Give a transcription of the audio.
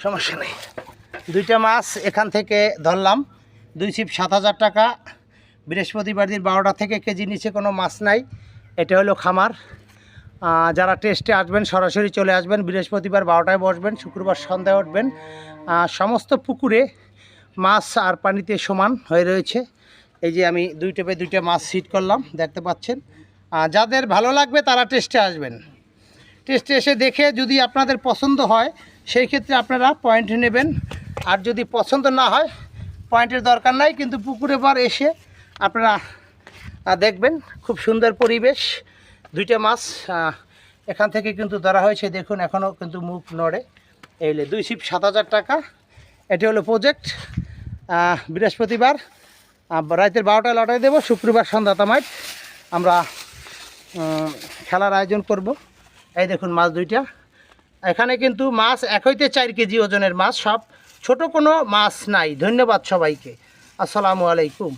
সমস্যা নেই। দুইটা মাছ এখান থেকে ধরলাম, 2 ছিপ 7,000 টাকা। বৃহস্পতিবার দিন 12টা থেকে কেজি নিচে কোনো মাছ নাই। এটা হলো খামার। যারা টেস্টে আসবেন সরাসরি চলে আসবেন। বৃহস্পতিবার 12টায় বসবেন, শুক্রবার সন্ধ্যায় উঠবেন। সমস্ত পুকুরে মাছ আর পানিতে সমান হয়ে রয়েছে। এই যে আমি 2 টেপে 2টা মাছ সিট করলাম, দেখতে পাচ্ছেন। যাদের ভালো লাগবে তারা টেস্টে আসবেন। টেস্টে এসে দেখে যদি আপনাদের পছন্দ হয় সেই ক্ষেত্রে আপনারা পয়েন্ট নেবেন, আর যদি পছন্দ না হয় পয়েন্টের দরকার নাই। কিন্তু পুকুরে বার এসে আপনারা দেখবেন খুব সুন্দর পরিবেশ। 2টা মাছ এখান থেকে কিন্তু ধরা হয়েছে, দেখুন এখনও কিন্তু মুখ নড়ে। এই 2 ছিপ 7,000 টাকা। এটি হলো প্রজেক্ট। বৃহস্পতিবার রাতের 12টায় লটাই দেবো, শুক্রবার সন্ধ্যা তামাইট আমরা খেলার আয়োজন করব। এই দেখুন মাছ 2টা। এখানে কিন্তু মাছ 1 হইতে 4 কেজি ওজনের মাছ, সব ছোট কোনো মাছ নাই। ধন্যবাদ সবাইকে। আসসালামু আলাইকুম।